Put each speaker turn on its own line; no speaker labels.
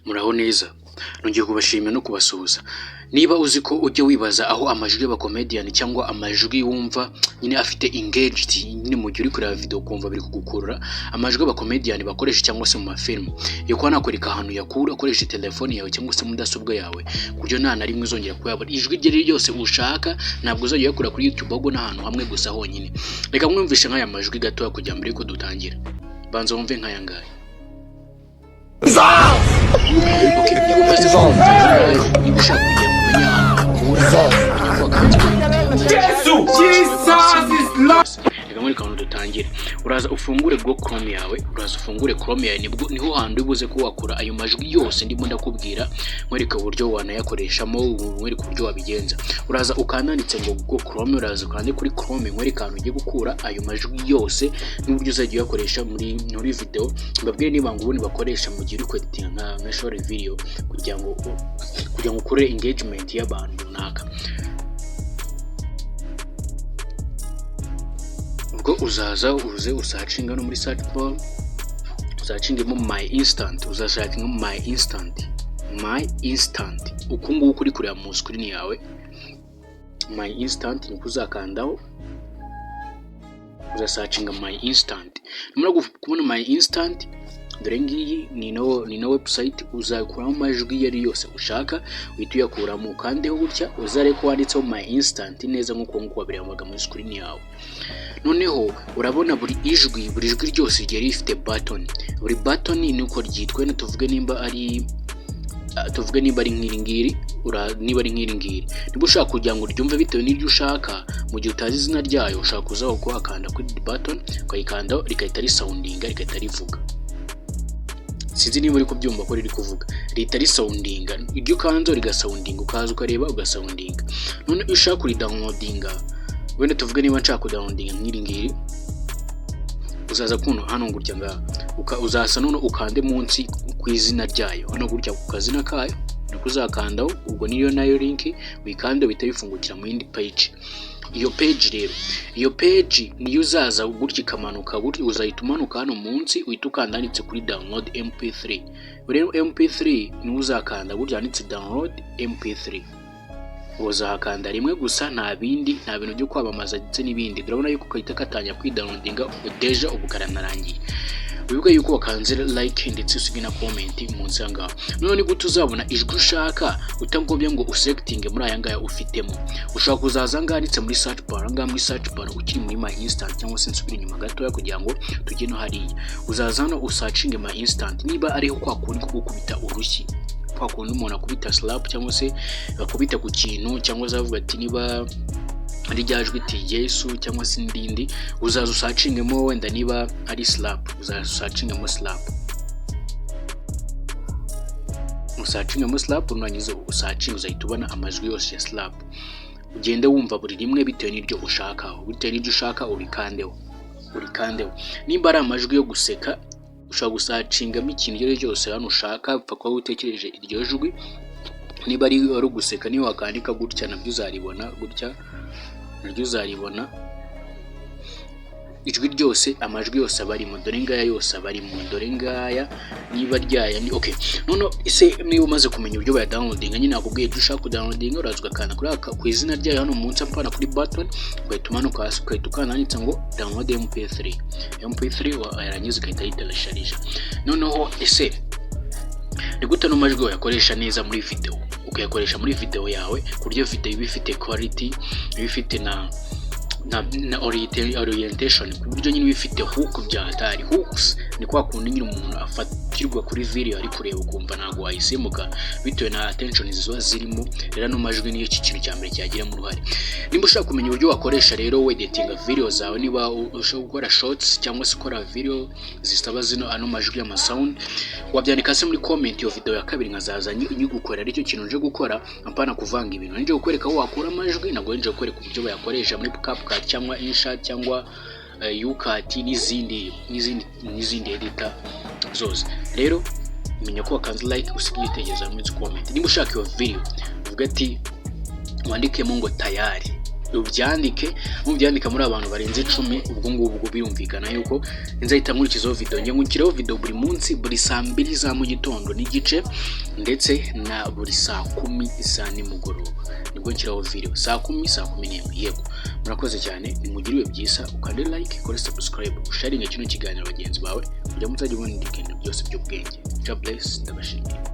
Muraho neza, nongeye kubashimira no kubasuhuza. Niba uzi ko ujya wibaza aho amajwi y'abakomedian cyangwa amajwi wumva nyine afite engaged, nyine mu gihe uri kureba video kumva biri kugukurura, amajwi y'abakomedian bakoresha cyangwa se mu mafilm, yo kuba nakwereka ahantu yakura ukoresha telefone yawe cyangwa se mudasobwa yawe, kuburyo nta na rimwe uzongera kuyabona. Ijwi rye ryose ushaka ntabwo uzajya yakura kuri YouTube, ahubwo n'ahantu hamwe gusa honyine. Reka mwumvishe nk'aya majwi gato kujya mbere ko dutangira. Banza wumve nk'aya ngaya. Okay, niba umaze kumva niba ushaka kujya kumenya ahantu hakura, menya ko akanze Jesus is Lord. Reka muri kantu dutangire. Uraza ufungure Google Chrome yawe, niho hantu ubuze ko wakura ayo majwi yose ndimo ndakubwira, mwereka uburyo wanayakoreshamo, mwereka uburyo wabigenza. Uraza ukandanditse ngo Google Chrome, uraza ukande kuri Chrome, mwereka ahantu ugiye gukura ayo majwi yose n'uburyo uzajya uyakoresha muri video. Mbabwire niba ngo ubundi bakoresha mu gihe uri kweditinga nka short video kugira ngo ukore engagement y'abantu runaka. Ubwo uzaza usacinga no muri search bar, uzacingemo my instant, uzashakamo my instant uko nguko uri kureba mu screen yawe. My instant ni kuzakandaho, uzasacinga my instant. Numara kubona my instant, dore ngiyi ni no website uzakuramo amajwi yari yose ushaka, uhita uyakuramo kandeho gutya, uzare ko wanditseho my instant neza nk'uko nguko wabirebaga muri screen yawe. Noneho urabona buri jwi ryose ryari rifite button. Buri button ni uko ryitwa, na tuvuge nimba ari nk'iringiri, niba ari nk'iringiri. Niba ushaka kugira ngo uryumve bitewe n'iryo ushaka, mu gihe utazi izina ryayo, ushaka kuzaho kuhakanda kuri button, ukayikandaho rigahita risoundinga, rigahita rivuga. Sinzi niba uri kubyumva ko riri kuvuga, rihita risoundinga, iryo kanzo rigasoundinga, ukaza ukareba ugasoundinga. None ushaka kuri downloadinga, wenda tuvuge niba nshaka kudownloadinga nk'iringiri, uzaza kuno hano gutya ngaha, uzasa none ukande munsi ku izina ryayo, hano gutya ku kazina kayo niko uzakandaho. Ubwo niyo nayo link wikande bihita bifungukira mu yindi page. Iyo page niyo uzaza gutya ikamanuka, gutya uzahita umanuka hano munsi, uhita ukandanditse kuri download mp3. Rero mp3 niyo uzakanda gutya handitse download mp3, uzahakanda rimwe gusa, nta bintu byo kwamamaza ndetse n'ibindi. Urabona yuko kahita katanya kwidownloadinga deja ubu karanarangiye. Wibuke yuko wakanze like ndetse usige na comment munsi ngaho. None ni gute uzabona ijwi ushaka utagombye ngo uselecting muri aya ngaya ufitemo. Ushaka kuzaza nganditse muri search bar, ukiri muri my instant, cyangwa se nsubira inyuma gatoya kugira ngo tujye no hariya. Uzaza hano usearching my instant, niba ariho kwa kundi gukubita urushyi, kwa kundi umuntu akubita slap cyangwa se akubita ku kintu, cyangwa zavuga ati niba ari ryajwi iti Yesu cyangwa se ndindi, uzaza usacingemo wenda niba ari slap, uzaza usacingemo slap, unanyizo usacinga, uzahita ubona amajwi yose ya slap. Ugende wumva buri rimwe bitewe n'iryo ushaka, urikandeho. Nimba ari amajwi yo guseka, ushaka gusacingamo ikintu icyo cyose hano ushaka, upfa kuba utekereje iryo jwi. Niba ari guseka, niyo wakandika gutya nabyo uzaribona gutya, ijwi ryose, amajwi yose abarimo, dore ngaya yose abarimo, dore ngaya niba ryaya ni okay. None ise niba umaze kumenya uburyo baya downloadinga, nyine nakubwiye icyo ushaka kudownloadinga, uraza ugakanda kuri ku izina ryayo hano munsi apana kuri button, ugahita umanuka hasi, ugahita ukanditse ngo download mp3 yarangiza ugahita yiteresharija. Noneho ese ni gute no majwi yakoresha neza muri video, ukayakoresha muri video yawe ku buryo video iba ifite quality, iba ifite na orientation, ku buryo nyine bifite hook bya hatari. Hooks ni kwa kundi nyine umuntu afatirwa kuri video ari kureba ukumva ntago wayisemuka bitewe na attention ziba zirimo. Rero no majwi niyo kintu cya mbere cyagira mu ruhare. Nimba ushaka kumenya uburyo wakoresha rero editing video zawe, niba ushaka gukora shorts cyangwa se ukora video zisaba ano majwi y'ama sound, wabyandika se muri comment yo video ya kabiri nkazaza nyigukora. Aricyo kintu nje gukora, apana kuvanga ibintu. Nje gukwereka aho wakura amajwi, nago nje gukwereka uburyo bayakoresha muri CapCut cyangwa InShot cyangwa UCut n'izindi editor zose. Rero menya ko wakanze like, usigiye tegeza muri comment. Niba ushaka iyo video uvuga ati wandikemo ngo tayari, ubyandike mubyandika muri abantu barenze 10 ubwo ngubwo birumvikana yuko nzahita nkurikizaho video nge nkukiraho video buri munsi buri saa 2 za mu gitondo n'igice ndetse na buri saa 10 za nimugoroba nibwo nkiraho video saa 10 saa 11 yego murakoze cyane nimugiriwe byisa ukande like kore subscribe usharinga kino kiganiro bagenzi bawe kugira muzajye ubona ibintu byose by'ubwenge. God bless ndabashimiye.